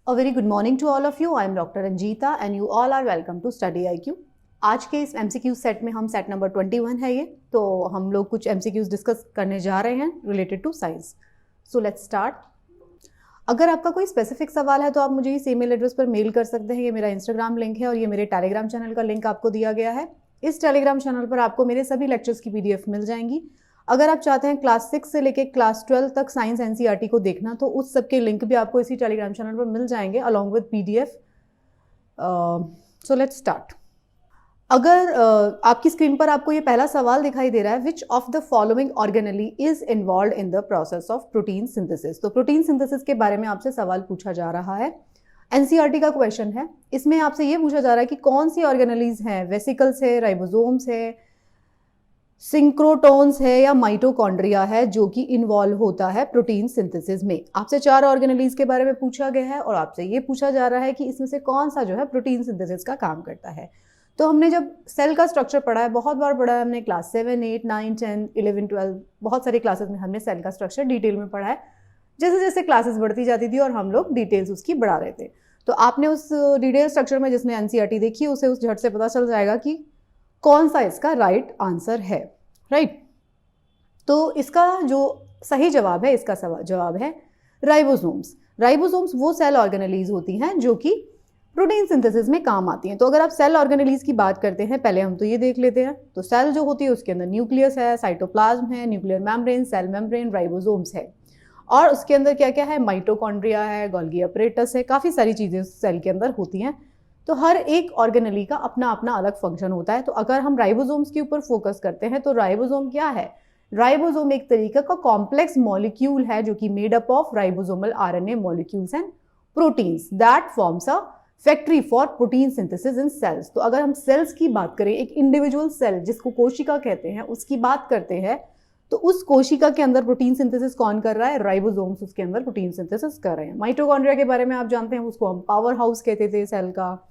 A very good morning to all of you. I am Dr. Ranjita and you all are welcome to Study IQ. आज के इस MCQ set में हम set number 21 है ये, तो हम लोग कुछ MCQs डिस्कस करने जा रहे हैं related to science. So let's start. अगर आपका कोई स्पेसिफिक सवाल है तो आप मुझे इस ईमेल एड्रेस पर मेल कर सकते हैं. ये मेरा इंस्टाग्राम लिंक है और ये मेरे टेलीग्राम चैनल का लिंक आपको दिया गया है. इस टेलीग्राम चैनल पर आपको मेरे सभी लेक्चर्स की PDF मिल जाएंगी. अगर आप चाहते हैं क्लास 6 से लेकर क्लास 12 तक साइंस NCERT को देखना तो उस सब के लिंक भी आपको इसी टेलीग्राम चैनल पर मिल जाएंगे along with PDF. So let's start. अगर आपकी स्क्रीन पर आपको ये पहला सवाल दिखाई दे रहा है, which of the following organelle is involve in the process of protein synthesis. तो प्रोटीन सिंथेसिस के बारे में आपसे सवाल पूछा जा रहा है. NCERT का क्वेश्चन है. इसमें आपसे ये पूछा जा रहा है कि कौन सी ऑर्गेनेलीज हैं. वेसिकल्स है, राइबोसोम्स है, सिंक्रोटोन्स है या माइटोकॉन्ड्रिया है जो कि इन्वॉल्व होता है प्रोटीन सिंथेसिस में. आपसे 4 ऑर्गेनेलीज के बारे में पूछा गया है और आपसे ये पूछा जा रहा है कि इसमें से कौन सा जो है प्रोटीन सिंथेसिस का काम करता है. तो हमने जब सेल का स्ट्रक्चर पढ़ा है, बहुत बार पढ़ा है हमने, क्लास 7, 8, 9, 10, 11, 12, बहुत सारी क्लासेस में हमने सेल का स्ट्रक्चर डिटेल में पढ़ा है. जैसे जैसे क्लासेस बढ़ती जाती थी और हम लोग डिटेल्स उसकी बढ़ा रहे थे, तो आपने उस डिटेल स्ट्रक्चर में जिसने NCERT देखी उसे उस झट से पता चल जाएगा कि कौन सा इसका राइट आंसर है. राइट. तो इसका जो सही जवाब है, इसका जवाब है राइबोसोम्स. राइबोसोम्स वो सेल ऑर्गेनेलीज होती हैं जो कि प्रोटीन सिंथेसिस में काम आती हैं. तो अगर आप सेल ऑर्गेनेलीज की बात करते हैं, पहले हम तो ये देख लेते हैं. तो सेल जो होती है उसके अंदर न्यूक्लियस है, साइटोप्लाज्म है, nuclear membrane, cell membrane, ribosomes है. और उसके अंदर क्या क्या है, माइटोकॉन्ड्रिया है, गोल्गी अपरेटस है, काफ़ी सारी चीज़ें सेल के अंदर होती हैं. तो हर एक ऑर्गेनेली का अपना अपना अलग फंक्शन होता है. तो अगर हम राइबोसोम्स के ऊपर फोकस करते हैं तो राइबोसोम क्या है. राइबोसोम एक तरीके का कॉम्प्लेक्स मॉलिक्यूल है जो कि made up of ribosomal RNA molecules and proteins that forms a factory for protein synthesis in cells. तो अगर हम सेल्स की बात करें, एक इंडिविजुअल सेल जिसको कोशिका कहते हैं उसकी बात करते हैं, तो उस कोशिका के अंदर प्रोटीन सिंथेसिस कौन कर रहा है, राइबोसोम्स उसके अंदर प्रोटीन सिंथेसिस कर रहे हैं. माइटोकॉन्ड्रिया के बारे में आप जानते हैं, उसको हम पावर हाउस कहते थे सेल का.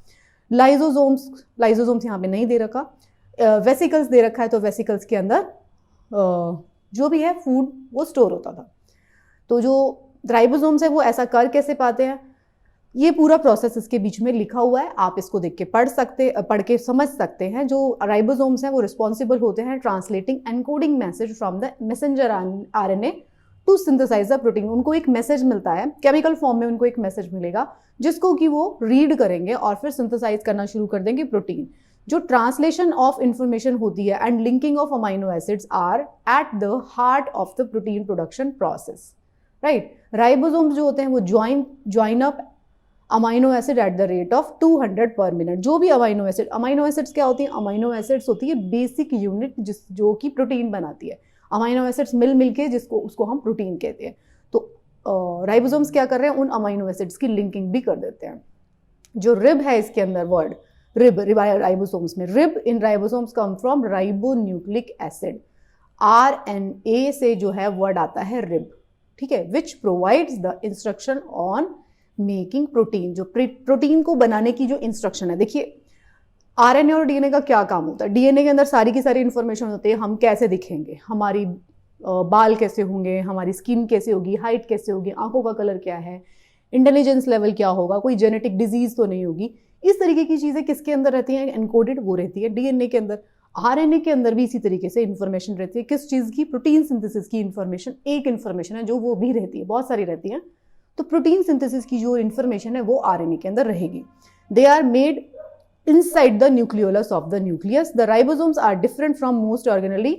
लाइजोसोम्स यहाँ पे नहीं दे रखा. वेसिकल्स दे रखा है, तो वेसिकल्स के अंदर जो भी है फूड वो स्टोर होता था. तो जो राइबोसोम्स है वो ऐसा कर कैसे पाते हैं, ये पूरा प्रोसेस इसके बीच में लिखा हुआ है. आप इसको देख के पढ़ के समझ सकते हैं. जो राइबोसोम्स हैं वो रिस्पॉन्सिबल होते हैं translating encoding message from the messenger RNA to synthesize the protein. उनको एक मैसेज मिलता है, केमिकल फॉर्म में उनको एक मैसेज मिलेगा जिसको कि वो रीड करेंगे और फिर सिंथेसाइज करना शुरू कर देंगे प्रोटीन. जो ट्रांसलेशन ऑफ इंफॉर्मेशन होती है and linking of amino acids are at the heart of the protein production process. Right. Ribosomes जो होते हैं वो join up amino acid at the rate of 200 per minute. जो भी अमाइनो एसिड्स क्या होती हैं, अमाइनो एसिड्स होती है बेसिक यूनिट जो कि प्रोटीन बनाती है. अमाइनो एसिड्स मिल के उसको हम प्रोटीन कहते हैं. तो राइबोसोम्स क्या कर रहे हैं, उन अमाइनो एसिड्स की लिंकिंग भी कर देते हैं. जो रिब है इसके अंदर वर्ड रिब राइबोसोम्स में, rib in ribosomes come from ribonucleic acid. RNA से जो है वर्ड आता है रिब. ठीक है. Which provides the instruction on making protein. जो प्रोटीन को बनाने की जो इंस्ट्रक्शन है, देखिए RNA और DNA का क्या काम होता है. DNA के अंदर सारी की सारी इंफॉर्मेशन होती है. हम कैसे दिखेंगे, हमारी बाल कैसे होंगे, हमारी स्किन कैसे होगी, हाइट कैसे होगी, आंखों का कलर क्या है, इंटेलिजेंस लेवल क्या होगा, कोई जेनेटिक डिजीज तो नहीं होगी. इस तरीके की चीज़ें किसके अंदर रहती हैं, एनकोडेड वो रहती है DNA के अंदर. RNA के अंदर भी इसी तरीके से इंफॉर्मेशन रहती है. किस चीज़ की, प्रोटीन सिंथेसिस की इंफॉर्मेशन. एक इंफॉर्मेशन है जो वो भी रहती है, बहुत सारी रहती है. तो प्रोटीन सिंथेसिस की जो इंफॉर्मेशन है वो RNA के अंदर रहेगी. They are made inside the nucleolus of the nucleus. The ribosomes are different from most organelle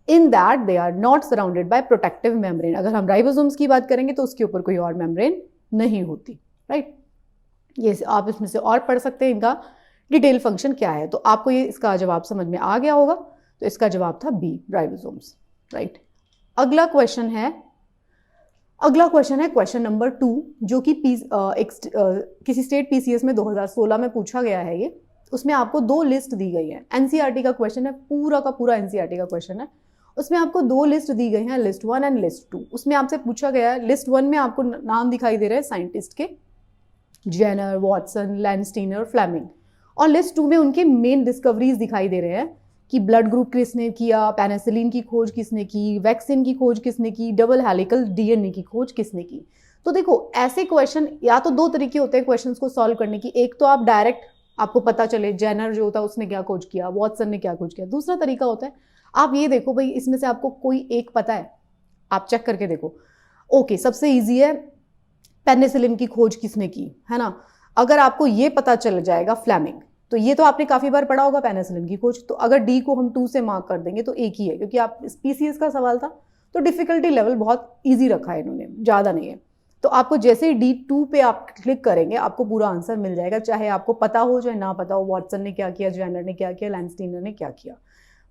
in that they are not surrounded by protective membrane. अगर हम राइबोसोम्स की बात करेंगे तो उसके ऊपर कोई और मेम्ब्रेन नहीं होती. राइट. ये आप इसमें से और पढ़ सकते हैं इनका डिटेल फंक्शन क्या है. तो आपको ये इसका जवाब समझ में आ गया होगा. तो इसका जवाब था B, राइबोसोम्स. राइट. अगला क्वेश्चन है क्वेश्चन नंबर 2, जो कि किसी स्टेट PCS में 2016 में पूछा गया है. ये उसमें आपको 2 लिस्ट दी गई है. NCERT का क्वेश्चन है, पूरा का पूरा NCERT का क्वेश्चन है. उसमें आपको 2 लिस्ट दी गई हैं, लिस्ट 1 एंड लिस्ट 2. उसमें आपसे पूछा गया है, लिस्ट 1 में आपको नाम दिखाई दे रहे हैं साइंटिस्ट के, जेनर, वॉटसन, लैंडस्टीनर, फ्लेमिंग. और लिस्ट 2 में उनके मेन डिस्कवरीज दिखाई दे रहे हैं कि ब्लड ग्रुप किसने किया, पेनिसिलिन की खोज किसने की, वैक्सीन की खोज किसने की, डबल हेलिकल DNA की खोज किसने की. तो देखो ऐसे क्वेश्चन या तो दो तरीके होते हैं क्वेश्चंस को सॉल्व करने की, एक तो आप डायरेक्ट आपको पता चले जेनर जो होता है उसने क्या खोज किया, वॉटसन ने क्या खोज किया। दूसरा तरीका होता है आप ये देखो भाई इसमें से आपको कोई एक पता है, आप चेक करके देखो। ओके, सबसे इजी है पेनिसिलिन की खोज किसने की, है ना। अगर आपको ये पता चल जाएगा फ्लेमिंग, तो ये तो आपने काफी बार पढ़ा होगा पेनिसिलिन की खोज। तो अगर डी को हम 2 से मार्क कर देंगे तो एक ही है, क्योंकि आप स्पीसीज का सवाल था तो डिफिकल्टी लेवल बहुत ईजी रखा है इन्होंने, ज्यादा नहीं है। तो आपको जैसे ही D2 पे आप क्लिक करेंगे आपको पूरा आंसर मिल जाएगा, चाहे आपको पता हो चाहे ना पता हो, वॉटसन ने क्या किया, जेनर ने क्या किया, लैंडस्टीनर ने क्या किया।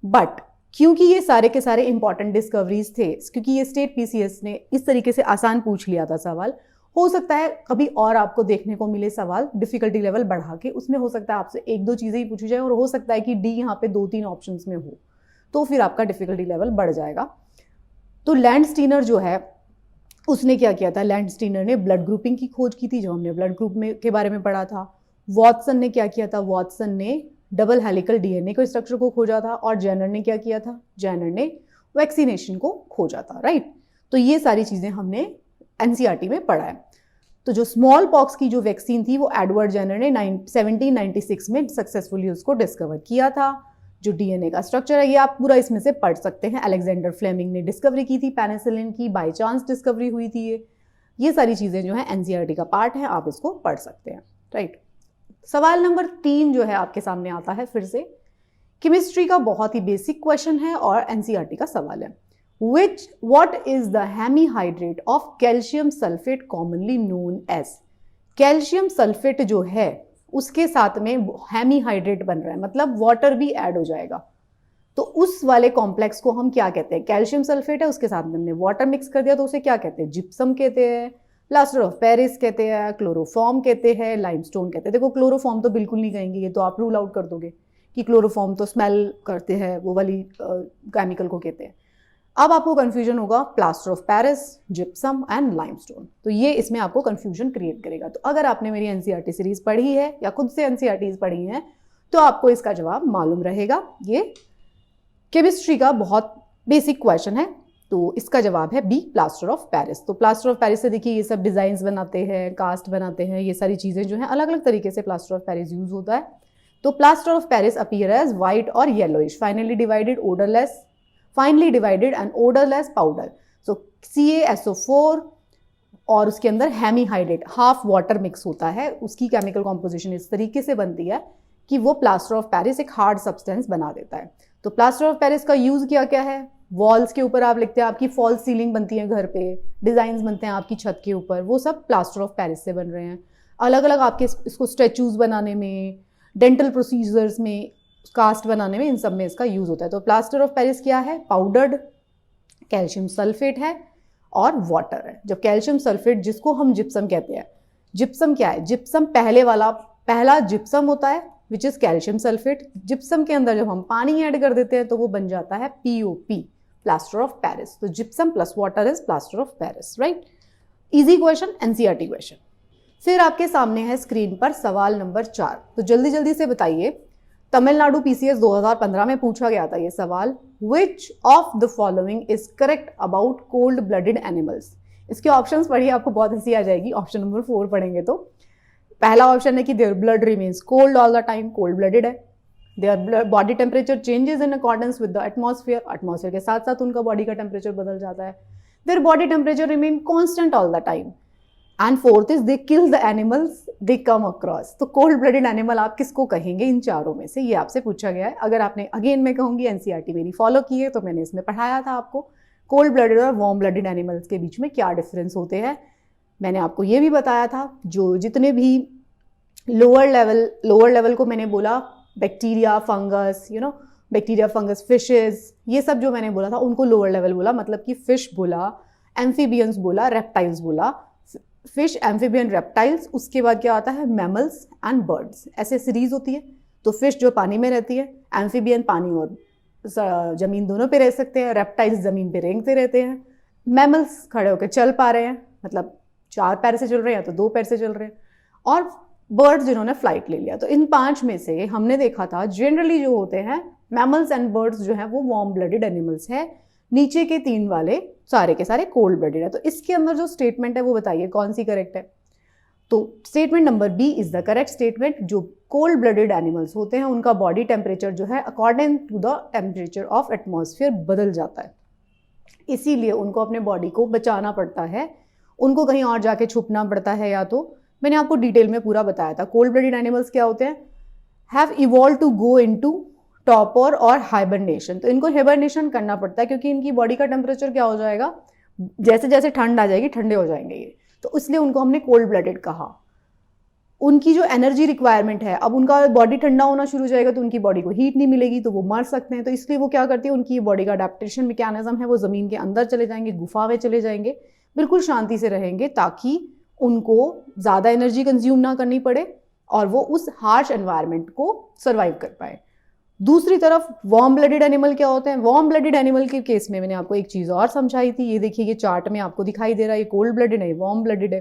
बट क्योंकि ये सारे के सारे इंपॉर्टेंट डिस्कवरीज थे, क्योंकि ये स्टेट पीसीएस ने इस तरीके से आसान पूछ लिया था सवाल, हो सकता है कभी और आपको देखने को मिले सवाल डिफिकल्टी लेवल बढ़ा के, उसमें हो सकता है आपसे 1-2 चीजें ही पूछी जाए और हो सकता है कि डी यहाँ पे 2-3 ऑप्शंस में हो, तो फिर आपका डिफिकल्टी लेवल बढ़ जाएगा। तो लैंडस्टीनर जो है उसने क्या किया था, लैंडस्टीनर ने ब्लड ग्रुपिंग की खोज की थी, जो हमने ब्लड ग्रुप में के बारे में पढ़ा था। वॉटसन ने क्या किया था, वॉटसन ने डबल हेलिकल डीएनए के स्ट्रक्चर को खोजा था। और जेनर ने क्या किया था, जेनर ने वैक्सीनेशन को खोजा था, राइट। तो ये सारी चीजें हमने एनसीईआरटी में पढ़ा है। तो जो स्मॉल पॉक्स की जो वैक्सीन थी वो एडवर्ड जेनर ने 1796 में सक्सेसफुली उसको डिस्कवर किया था। जो डीएनए का स्ट्रक्चर है ये आप पूरा इसमें से पढ़ सकते हैं। अलेक्जेंडर फ्लेमिंग ने डिस्कवरी की थी पेनिसिलिन की, बाय चांस डिस्कवरी हुई थी ये सारी चीजें जो है एनसीईआरटी का पार्ट है, आप इसको पढ़ सकते हैं, राइट। सवाल नंबर 3 जो है आपके सामने आता है फिर से केमिस्ट्री का, बहुत ही बेसिक क्वेश्चन है और एनसीईआरटी का सवाल है। What is the hemihydrate of calcium sulfate commonly known as? Calcium sulphate जो है उसके साथ में हेमीहाइड्रेट बन रहा है, मतलब वाटर भी ऐड हो जाएगा। तो उस वाले कॉम्प्लेक्स को हम क्या कहते हैं, कैल्शियम सल्फेट है उसके साथ में हमने वाटर मिक्स कर दिया तो उसे क्या कहते हैं, जिप्सम कहते हैं, प्लास्टर ऑफ पेरिस कहते हैं, क्लोरोफॉर्म कहते हैं, लाइमस्टोन कहते हैं। देखो क्लोरोफॉर्म तो बिल्कुल नहीं कहेंगे, ये तो आप रूल आउट कर दोगे कि क्लोरोफॉर्म तो स्मेल करते हैं, वो वाली केमिकल को कहते हैं। अब आपको कंफ्यूजन होगा plaster of Paris, gypsum and limestone, तो ये इसमें आपको कंफ्यूजन क्रिएट करेगा। तो अगर आपने मेरी एनसीईआरटी सीरीज पढ़ी है या खुद से एनसीईआरटीज पढ़ी हैं तो आपको इसका जवाब मालूम रहेगा। ये केमिस्ट्री का बहुत बेसिक क्वेश्चन है, तो इसका जवाब है बी, प्लास्टर ऑफ पेरिस। तो प्लास्टर ऑफ पेरिस से देखिए ये सब डिजाइन बनाते हैं, कास्ट बनाते हैं, ये सारी चीजें जो है अलग अलग तरीके से प्लास्टर ऑफ पेरिस यूज होता है। तो plaster of Paris appear as white और yellowish, finely divided, odourless, finely divided and odourless powder. So CaSO4 और उसके अंदर हेमीहाइड्रेट, हाफ वाटर मिक्स होता है, उसकी केमिकल कॉम्पोजिशन इस तरीके से बनती है कि वो प्लास्टर ऑफ पेरिस एक हार्ड सब्सटेंस बना देता है। तो प्लास्टर ऑफ पेरिस का यूज क्या क्या है, वॉल्स के ऊपर आप लिखते हैं, आपकी फॉल्स सीलिंग बनती है घर पे, डिजाइन बनते हैं आपकी छत के ऊपर, वो सब प्लास्टर ऑफ पेरिस से बन रहे हैं। अलग अलग आपके इसको स्टैचूज बनाने में, डेंटल प्रोसीजर्स में, कास्ट बनाने में, इन सब में इसका यूज होता है। तो प्लास्टर ऑफ पेरिस क्या है, पाउडर्ड कैल्शियम सल्फेट है और वाटर है। जब कैल्शियम सल्फेट जिसको हम जिप्सम कहते हैं, जिप्सम क्या है, जिप्सम पहला जिप्सम होता है which is calcium sulphate. Gypsum के अंदर जब हम पानी ऐड कर देते हैं तो वो बन जाता है POP, प्लास्टर ऑफ पेरिस। तो gypsum plus water is plaster of Paris, right. Easy question, NCERT question. फिर आपके सामने है स्क्रीन पर सवाल नंबर 4। तो जल्दी जल्दी से बताइए, तमिलनाडु PCS 2015 में पूछा गया था ये सवाल, which of the following is correct about cold blooded animals. इसके ऑप्शंस पढ़िए, आपको बहुत हंसी आ जाएगी। ऑप्शन नंबर 4 पढ़ेंगे तो पहला ऑप्शन है कि their blood remains cold all the time, cold blooded है। Their body temperature changes in accordance with the atmosphere, atmosphere के साथ साथ उनका बॉडी का टेम्परेचर बदल जाता है। Their body temperature remain constant all the time. And fourth is they kill the animals they come across. तो कोल्ड ब्लडेड एनिमल आप किसको कहेंगे इन चारों में से, ये आपसे पूछा गया है। अगर आपने, अगेन मैं कहूंगी एनसीईआरटी मेरी फॉलो की है तो मैंने इसमें पढ़ाया था आपको कोल्ड ब्लडेड और वार्म ब्लडेड एनिमल्स के बीच में क्या डिफरेंस होते हैं। मैंने आपको ये भी बताया था जो जितने भी लोअर लेवल को मैंने बोला, bacteria, fungus, bacteria, fungus, fishes, ये सब जो मैंने बोला था उनको लोअर लेवल बोला, मतलब कि फिश बोला, एम्फीबियंस बोला, रेप्टाइल्स बोला। फिश, एम्फीबियन, रेप्टाइल्स, उसके बाद क्या आता है मैमल्स एंड बर्ड्स, ऐसे सीरीज होती है। तो फिश जो पानी में रहती है, एम्फीबियन पानी और जमीन दोनों पे रह सकते हैं, रेप्टाइल्स जमीन पे रेंगते रहते हैं, मैमल्स खड़े होकर चल पा रहे हैं, मतलब 4 पैर से चल रहे हैं या तो 2 पैर से चल रहे हैं, और बर्ड्स जिन्होंने फ्लाइट ले लिया। तो इन 5 में से हमने देखा था जनरली जो होते हैं मैमल्स एंड बर्ड्स जो है वो वार्म ब्लडेड एनिमल्स है, नीचे के 3 वाले सारे के सारे कोल्ड ब्लडेड है। तो इसके अंदर जो स्टेटमेंट है वो बताइए कौन सी करेक्ट है। तो statement number B is the correct statement. जो कोल्ड ब्लडेड एनिमल्स होते हैं उनका बॉडी टेम्परेचर जो है according to the temperature of atmosphere बदल जाता है, इसीलिए उनको अपने बॉडी को बचाना पड़ता है, उनको कहीं और जाके छुपना पड़ता है। या तो मैंने आपको डिटेल में पूरा बताया था कोल्ड ब्लडेड एनिमल्स क्या होते हैं, have evolve to go into torpor और हाइबरनेशन। तो इनको हाइबरनेशन करना पड़ता है क्योंकि इनकी बॉडी का टेम्परेचर क्या हो जाएगा, जैसे जैसे ठंड आ जाएगी ठंडे हो जाएंगे ये, तो इसलिए उनको हमने कोल्ड ब्लडेड कहा। उनकी जो एनर्जी रिक्वायरमेंट है, अब उनका बॉडी ठंडा होना शुरू हो जाएगा तो उनकी बॉडी को हीट नहीं मिलेगी तो वो मर सकते हैं। तो इसलिए वो क्या करती है, उनकी बॉडी का अडेप्टेशन मैकेनिज्म है वो ज़मीन के अंदर चले जाएंगे, गुफा में चले जाएंगे, बिल्कुल शांति से रहेंगे ताकि उनको ज़्यादा एनर्जी कंज्यूम ना करनी पड़े और वो उस हार्श एनवायरनमेंट को सर्वाइव कर पाए। दूसरी तरफ वार्म ब्लडेड एनिमल क्या होते हैं, वार्म ब्लडेड एनिमल के केस में मैंने आपको एक चीज़ और समझाई थी, ये देखिए ये चार्ट में आपको दिखाई दे रहा है, ये कोल्ड ब्लडेड है, ये वार्म ब्लडेड है।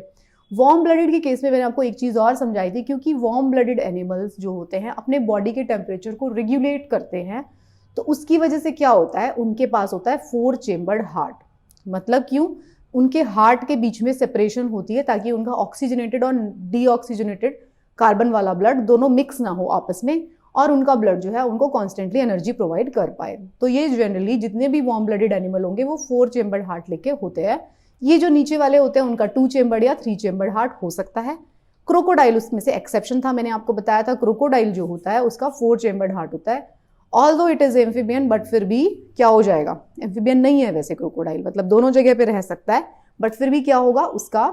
वार्म ब्लडेड के केस में मैंने आपको एक चीज़ और समझाई थी, क्योंकि वार्म ब्लडेड एनिमल्स जो होते हैं अपने बॉडी के टेम्परेचर को रेगुलेट करते हैं, तो उसकी वजह से क्या होता है, उनके पास होता है 4 चेम्बर्ड हार्ट। मतलब क्यों, उनके हार्ट के बीच में सेपरेशन होती है ताकि उनका ऑक्सीजनेटेड और डीऑक्सीजनेटेड कार्बन वाला ब्लड दोनों मिक्स ना हो आपस में, और उनका ब्लड जो है उनको कॉन्स्टेंटली एनर्जी प्रोवाइड कर पाए। तो ये जनरली जितने भी वार्म ब्लडेड एनिमल होंगे वो 4 चेम्बर्ड हार्ट लेके होते हैं। ये जो नीचे वाले होते हैं उनका 2 चेम्बर्ड या 3 चेम्बर्ड हार्ट हो सकता है। क्रोकोडाइल उसमें से एक्सेप्शन था, मैंने आपको बताया था क्रोकोडाइल जो होता है उसका 4 चेम्बर्ड हार्ट होता है। Although it is amphibian, but फिर भी क्या हो जाएगा, एम्फीबियन नहीं है वैसे क्रोकोडाइल, मतलब दोनों जगह पे रह सकता है, बट फिर भी क्या होगा, उसका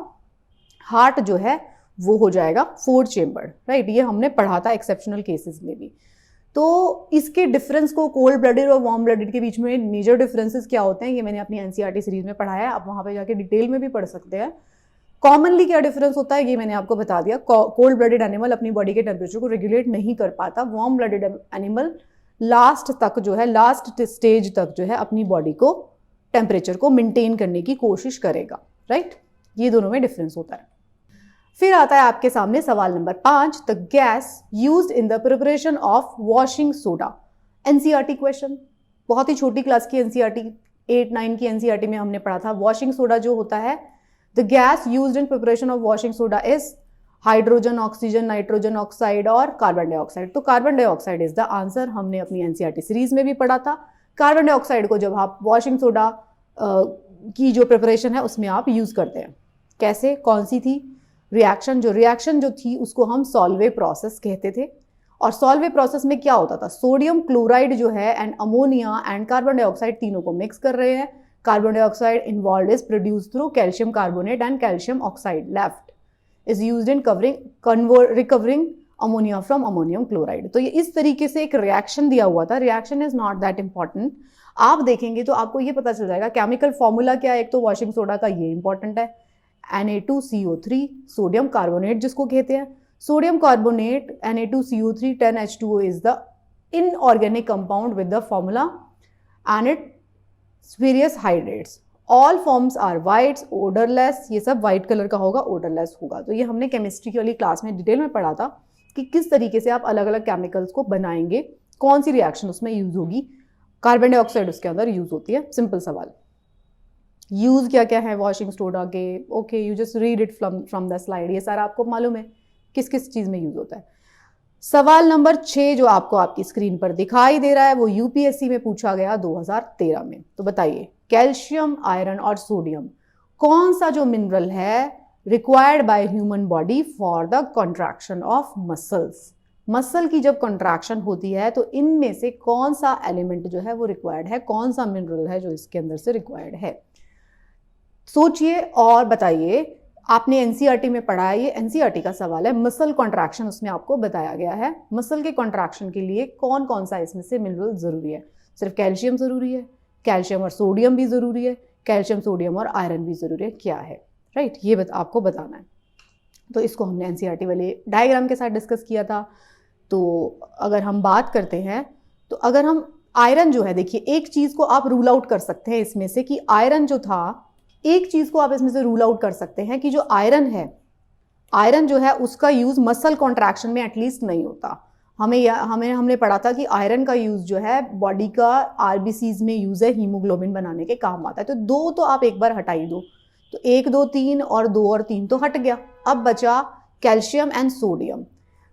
हार्ट जो है वो हो जाएगा 4 चेम्बर्ड, राइट। ये हमने पढ़ा था एक्सेप्शनल केसेस में भी। तो इसके डिफरेंस को कोल्ड ब्लडेड और वार्म ब्लडेड के बीच में मेजर डिफरेंसेस क्या होते हैं, ये मैंने अपनी एनसीईआरटी सीरीज में पढ़ाया है, आप वहां पे जाके डिटेल में भी पढ़ सकते हैं। कॉमनली क्या डिफरेंस होता है ये मैंने आपको बता दिया। कोल्ड ब्लडेड एनिमल अपनी बॉडी के टेम्परेचर को रेगुलेट नहीं कर पाता, वार्म ब्लडेड एनिमल लास्ट तक जो है, लास्ट स्टेज तक जो है अपनी बॉडी को टेम्परेचर को मेंटेन करने की कोशिश करेगा, राइट। ये दोनों में डिफरेंस होता है। फिर आता है आपके सामने सवाल number 5, the gas used in the preparation of washing soda. NCERT question, बहुत ही छोटी क्लास की एनसीईआरटी 8-9 की एनसीईआरटी में हमने पढ़ा था। वॉशिंग सोडा जो होता है, the gas used in preparation of washing soda is hydrogen, oxygen, nitrogen oxide और कार्बन डाइऑक्साइड। तो carbon dioxide is the answer, हमने अपनी एनसीईआरटी सीरीज में भी पढ़ा था। कार्बन डाइऑक्साइड को जब आप वॉशिंग सोडा की जो प्रिपरेशन है उसमें आप यूज करते हैं, कैसे, कौन सी थी रिएक्शन जो थी उसको हम सॉल्वे प्रोसेस कहते थे। और सॉल्वे प्रोसेस में क्या होता था, सोडियम क्लोराइड जो है and ammonia and carbon dioxide तीनों को मिक्स कर रहे हैं। Carbon dioxide involve is produce through calcium carbonate and calcium oxide left is used in recovering ammonia from ammonium chloride. तो ये इस तरीके से एक रिएक्शन दिया हुआ था। Reaction is not that important, आप देखेंगे तो आपको ये पता चल जाएगा केमिकल फॉर्मूला क्या है। एक तो वॉशिंग सोडा का ये इंपॉर्टेंट है, Na2CO3 सोडियम कार्बोनेट जिसको कहते हैं। Sodium carbonate Na2CO3 10H2O is the inorganic compound with the formula and its various hydrates. All forms are whites, odourless, ये सब वाइट कलर का होगा, ओडरलेस होगा। तो ये हमने केमिस्ट्री वाली क्लास में डिटेल में पढ़ा था कि किस तरीके से आप अलग अलग केमिकल्स को बनाएंगे, कौन सी रिएक्शन उसमें यूज होगी। कार्बन डाइऑक्साइड उसके अंदर यूज होती है। सिंपल सवाल, यूज क्या क्या है वॉशिंग सोडा के, okay you just read it from the slide, ये सारा आपको मालूम है किस किस चीज में यूज होता है। सवाल नंबर 6 जो आपको आपकी स्क्रीन पर दिखाई दे रहा है वो यूपीएससी में पूछा गया 2013 में। तो बताइए, कैल्शियम, आयरन और सोडियम कौन सा जो मिनरल है required by human body for the contraction of muscles. Muscle की जब कॉन्ट्रैक्शन होती है तो इनमें से कौन सा एलिमेंट जो है वो रिक्वायर्ड है, कौन सा मिनरल है जो इसके अंदर से रिक्वायर्ड है, सोचिए और बताइए। आपने एनसीईआरटी में पढ़ा है, ये एनसीईआरटी का सवाल है। मसल कॉन्ट्रैक्शन उसमें आपको बताया गया है। मसल के कॉन्ट्रैक्शन के लिए कौन कौन सा इसमें से मिनरल जरूरी है, सिर्फ कैल्शियम जरूरी है, कैल्शियम और सोडियम भी जरूरी है, कैल्शियम, सोडियम और आयरन भी जरूरी है, क्या है, राइट। ये आपको बताना है। तो इसको हमने एनसीईआरटी वाले डायग्राम के साथ डिस्कस किया था। तो अगर हम बात करते हैं तो अगर हम आयरन जो है, देखिए एक चीज को आप रूल आउट कर सकते हैं इसमें से कि आयरन जो था, एक चीज को आप इसमें से रूल आउट कर सकते हैं कि जो आयरन है, आयरन जो है उसका यूज मसल कॉन्ट्रैक्शन में एटलीस्ट नहीं होता। हमने पढ़ा था कि आयरन का यूज जो है बॉडी का आरबीसीज में यूज है, हीमोग्लोबिन बनाने के काम आता है। तो 2 तो आप एक बार हटा ही दो, तो 1 2 3 और 2 और 3 तो हट गया। अब बचा कैल्शियम एंड सोडियम।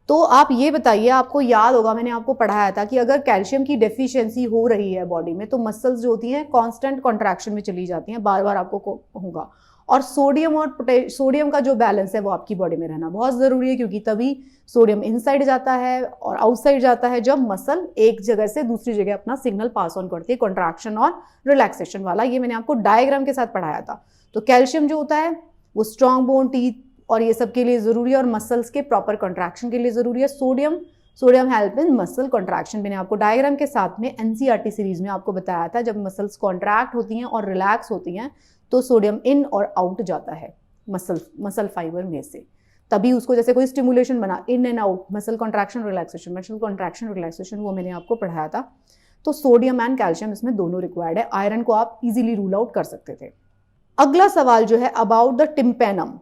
तो आप ये बताइए, आपको याद होगा मैंने आपको पढ़ाया था कि अगर कैल्शियम की डेफिशिएंसी हो रही है बॉडी में तो मसल्स जो होती हैं कांस्टेंट कॉन्ट्रैक्शन में चली जाती हैं, बार बार आपको होगा। और सोडियम का जो बैलेंस है वो आपकी बॉडी में रहना बहुत ज़रूरी है, क्योंकि तभी सोडियम इनसाइड जाता है और आउटसाइड जाता है जब मसल एक जगह से दूसरी जगह अपना सिग्नल पास ऑन करती है, कॉन्ट्रैक्शन और रिलैक्सेशन वाला। ये मैंने आपको डायग्राम के साथ पढ़ाया था। तो कैल्शियम जो होता है वो स्ट्रॉन्ग बोन, टीथ और ये सब के लिए ज़रूरी है, और मसल्स के प्रॉपर कॉन्ट्रैक्शन के लिए ज़रूरी है। Sodium help in muscle contraction. मैंने आपको डायग्राम के साथ में एनसीईआरटी सीरीज में आपको बताया था, जब मसल्स कॉन्ट्रैक्ट होती हैं और रिलैक्स होती हैं तो सोडियम इन और आउट जाता है मसल फाइबर में से, तभी उसको जैसे कोई स्टिमुलेशन बना, in and out, muscle contraction relaxation, वो मैंने आपको पढ़ाया था। तो सोडियम एंड कैल्शियम इसमें दोनों रिक्वायर्ड है। आयरन को आप इजीली रूल आउट कर सकते थे। अगला सवाल जो है अबाउट द टिम्पैनम,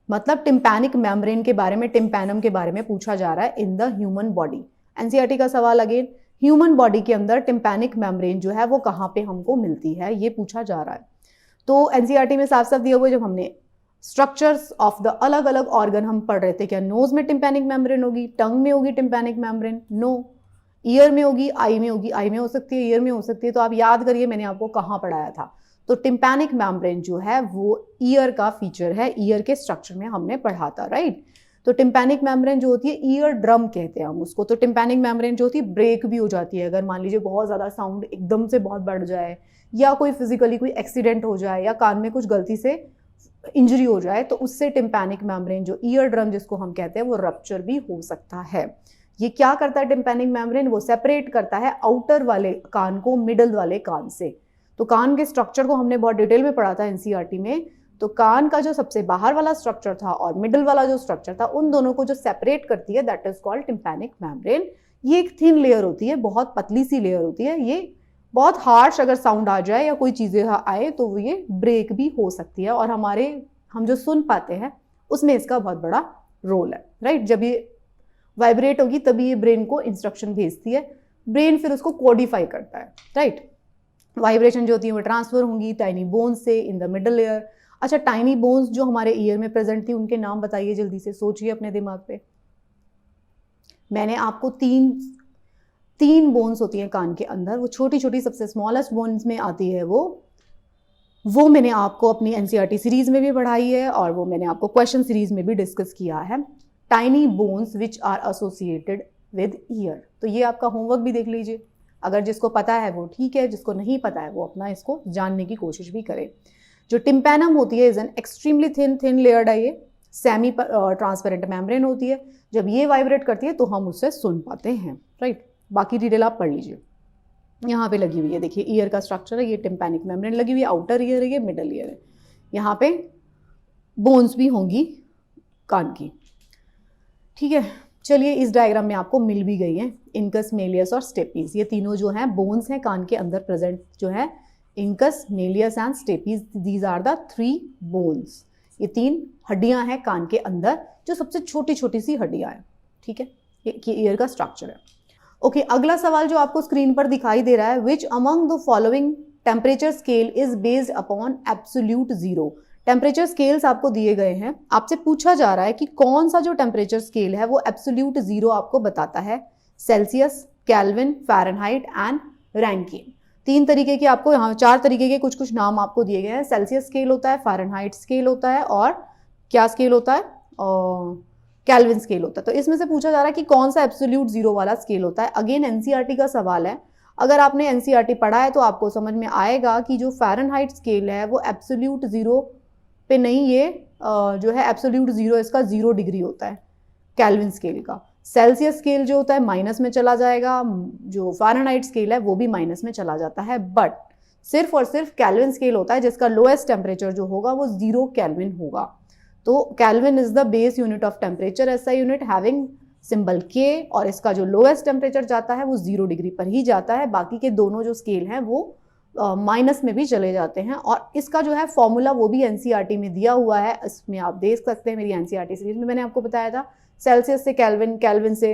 मतलब टिम्पैनिक मेम्ब्रेन के बारे में, टिम्पैनम के बारे में पूछा जा रहा है in the human body. NCERT का सवाल अगेन, ह्यूमन बॉडी के अंदर टिम्पैनिक मेम्ब्रेन जो है वो कहाँ पे हमको मिलती है, ये पूछा जा रहा है। तो एनसीईआरटी में साफ साफ दिया हुआ है, जब हमने स्ट्रक्चर्स ऑफ द अलग अलग ऑर्गन हम पढ़ रहे थे, क्या नोज में टिम्पैनिक मेम्ब्रेन होगी, टंग में होगी टिम्पैनिक मेम्ब्रेन, नो, ईयर में होगी, आई में होगी, आई में हो सकती है, ईयर में हो सकती है। तो आप याद करिए मैंने आपको कहाँ पढ़ाया था। तो टिम्पैनिक मेम्ब्रेन जो है वो ईयर का फीचर है, ईयर के स्ट्रक्चर में हमने पढ़ा था, राइट। तो टिम्पैनिक मेम्ब्रेन जो होती है, ईयर ड्रम कहते हैं हम उसको। तो टिम्पैनिक मेम्ब्रेन जो होती है ब्रेक भी हो जाती है, अगर मान लीजिए बहुत ज़्यादा साउंड एकदम से बहुत बढ़ जाए, या कोई फिजिकली कोई एक्सीडेंट हो जाए, या कान में कुछ गलती से इंजरी हो जाए, तो उससे टिम्पैनिक मेम्ब्रेन जो ईयर ड्रम जिसको हम कहते हैं वो रप्चर भी हो सकता है। ये क्या करता है टिम्पैनिक मेम्ब्रेन, वो सेपरेट करता है आउटर वाले कान को मिडल वाले कान से। तो कान के स्ट्रक्चर को हमने बहुत डिटेल में पढ़ा था एनसीईआरटी में। तो कान का जो सबसे बाहर वाला स्ट्रक्चर था और मिडल वाला जो स्ट्रक्चर था, उन दोनों को जो सेपरेट करती है that is called tympanic membrane. ये एक थिन लेयर होती है, बहुत पतली सी लेयर होती है। ये बहुत हार्श अगर साउंड आ जाए या कोई चीज़ें आए तो ये ब्रेक भी हो सकती है, और हम जो सुन पाते हैं उसमें इसका बहुत बड़ा रोल है, राइट। जब ये वाइब्रेट होगी तभी ये ब्रेन को इंस्ट्रक्शन भेजती है, ब्रेन फिर उसको कोडिफाई करता है, राइट। वाइब्रेशन जो होती है वो ट्रांसफर होंगी टाइनी बोन्स से इन द मिडल लेयर। अच्छा, टाइनी बोन्स जो हमारे ईयर में प्रेजेंट थी उनके नाम बताइए, जल्दी से सोचिए अपने दिमाग पे। मैंने आपको तीन बोन्स होती हैं कान के अंदर, वो छोटी छोटी सबसे स्मॉलेस्ट बोन्स में आती है वो मैंने आपको अपनी एनसीईआरटी सीरीज में भी पढ़ाई है, और वो मैंने आपको क्वेश्चन सीरीज में भी डिस्कस किया है। Tiny bones which are associated with ear. तो ये आपका होमवर्क भी देख लीजिए, अगर जिसको पता है वो ठीक है, जिसको नहीं पता है वो अपना इसको जानने की कोशिश भी करे। जो टिम्पैनम होती है is an extremely thin layered है, ये सेमी ट्रांसपेरेंट मेम्ब्रेन होती है। जब ये वाइब्रेट करती है तो हम उससे सुन पाते हैं, राइट। बाकी डिटेल आप पढ़ लीजिए। यहाँ पे लगी हुई है, देखिए ईयर का स्ट्रक्चर है, ये टिम्पैनिक मेम्ब्रेन लगी हुई है, आउटर ईयर है, ये मिडल ईयर है। यहाँ पे बोन्स भी होंगी कान की, ठीक है। चलिए, इस डायग्राम में आपको मिल भी गई हैं इंकस, मेलियस और स्टेपीज। ये तीनों जो हैं बोन्स हैं कान के अंदर प्रेजेंट जो है, incus, malleus and stapes, these are the 3 bones. ये 3 हड्डियां हैं कान के अंदर, जो सबसे छोटी छोटी सी हड्डियां हैं, ठीक है। ये ईयर का स्ट्रक्चर है। ओके, अगला सवाल जो आपको स्क्रीन पर दिखाई दे रहा है, which among the following temperature scale is based upon absolute zero. Temperature scales आपको दिए गए हैं, आपसे पूछा जा रहा है कि कौन सा जो टेम्परेचर स्केल है वो एब्सोल्यूट जीरो आपको बताता है। Celsius, kelvin, Fahrenheit and Rankine. 3 तरीके के आपको यहाँ 4 तरीके के कुछ नाम आपको दिए गए हैं। सेल्सियस स्केल होता है, फ़ारेनहाइट स्केल होता है, और क्या स्केल होता है, केल्विन स्केल होता है। तो इसमें से पूछा जा रहा है कि कौन सा एब्सोल्यूट जीरो वाला स्केल होता है। अगेन एनसीईआरटी का सवाल है, अगर आपने एनसीईआरटी पढ़ा है तो आपको समझ में आएगा कि जो फ़ारेनहाइट स्केल है वो एब्सोल्यूट जीरो पे नहीं, ये जो है एब्सोल्यूट जीरो इसका 0 डिग्री होता है केल्विन स्केल का। सेल्सियस स्केल जो होता है माइनस में चला जाएगा, जो फ़ारेनहाइट स्केल है वो भी माइनस में चला जाता है, बट सिर्फ और सिर्फ केल्विन स्केल होता है जिसका लोएस्ट टेम्परेचर जो होगा वो 0 केल्विन होगा। तो kelvin is the base unit of temperature, ऐसा यूनिट हैविंग सिंबल के, और इसका जो लोएस्ट टेम्परेचर जाता है वो 0 डिग्री पर ही जाता है। बाकी के दोनों जो स्केल हैं वो माइनस में भी चले जाते हैं, और इसका जो है फॉर्मूला वो भी एनसीईआरटी में दिया हुआ है, इसमें आप देख सकते हैं। मेरी एनसीईआरटी सीरीज में मैंने आपको बताया था, सेल्सियस से केल्विन, केल्विन से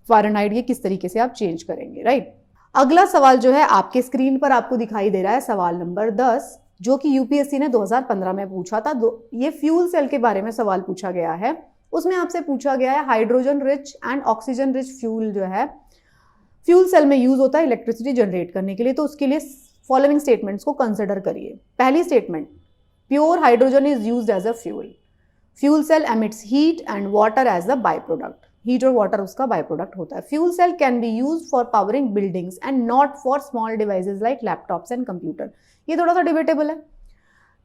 फ़ारेनहाइट ये किस तरीके से आप चेंज करेंगे, राइट। अगला सवाल जो है आपके स्क्रीन पर आपको दिखाई दे रहा है, सवाल नंबर 10, जो कि यूपीएससी ने 2015 में पूछा था। ये फ्यूल सेल के बारे में सवाल पूछा गया है। उसमें आपसे पूछा गया है hydrogen rich and oxygen rich fuel जो है फ्यूल सेल में यूज होता है इलेक्ट्रिसिटी जनरेट करने के लिए। तो उसके लिए फॉलोइंग स्टेटमेंट्स को कंसिडर करिए। पहली statement, pure hydrogen is used as a fuel. Fuel cell emits heat and water as the by product. Heat और वाटर उसका बाय प्रोडक्ट होता है। Fuel cell can be used for powering buildings and not for small devices like laptops and computer. ये थोड़ा सा debatable है।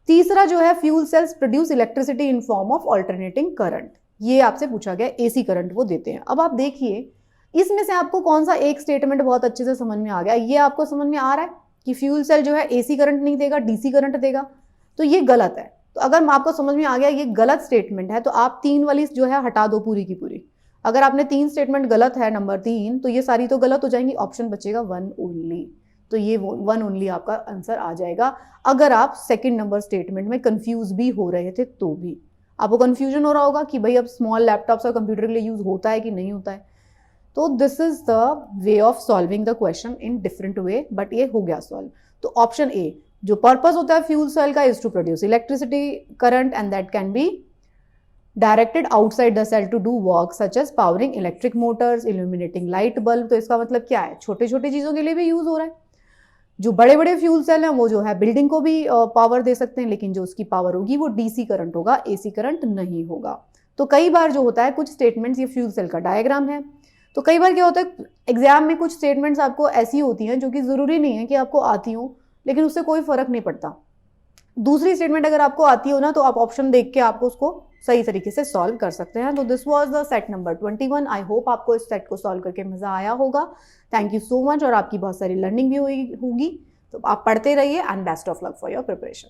तीसरा जो है, fuel cells produce electricity in form of alternating current. ये आपसे पूछा गया, एसी करंट वो देते हैं। अब आप देखिए इसमें से आपको कौन सा एक स्टेटमेंट बहुत अच्छे से समझ में आ गया। ये आपको समझ में आ रहा है कि फ्यूल सेल जो है एसी करंट नहीं देगा, डीसी करंट देगा, तो ये गलत है। तो अगर आपको समझ में आ गया ये गलत स्टेटमेंट है, तो आप 3 वाली जो है हटा दो पूरी की पूरी। अगर आपने 3 स्टेटमेंट गलत है, नंबर 3, तो ये सारी तो गलत हो जाएंगी। ऑप्शन बचेगा 1 ओनली। तो ये 1 ओनली आपका आंसर आ जाएगा। अगर आप सेकंड नंबर स्टेटमेंट में कंफ्यूज भी हो रहे थे तो भी आपको कंफ्यूजन हो रहा होगा कि भाई अब स्मॉल लैपटॉप्स और कंप्यूटर के लिए यूज होता है कि नहीं होता है। तो this is the way of solving the question in different way, but ये हो गया सॉल्व। तो ऑप्शन ए, जो पर्पस होता है फ्यूल सेल का, is to produce electricity current and that can be directed outside the cell to do work such as powering electric motors, illuminating light bulb. तो इसका मतलब क्या है, छोटे छोटे चीजों के लिए भी यूज हो रहा है। जो बड़े बड़े फ्यूल सेल हैं वो जो है बिल्डिंग को भी पावर दे सकते हैं, लेकिन जो उसकी पावर होगी वो डीसी करंट होगा, एसी करंट नहीं होगा। तो कई बार जो होता है कुछ स्टेटमेंट्स, ये फ्यूल सेल का डायग्राम है, तो कई बार क्या होता है एग्जाम में कुछ स्टेटमेंट्स आपको ऐसी होती हैं जो कि जरूरी नहीं है कि आपको आती हो, लेकिन उससे कोई फर्क नहीं पड़ता। दूसरी स्टेटमेंट अगर आपको आती हो ना, तो आप ऑप्शन देख के आपको उसको सही तरीके से सॉल्व कर सकते हैं। तो this was the set number 21। I hope आपको इस सेट को सॉल्व करके मजा आया होगा। Thank you so much. और आपकी बहुत सारी लर्निंग भी होगी, तो आप पढ़ते रहिए and best of luck for your preparation.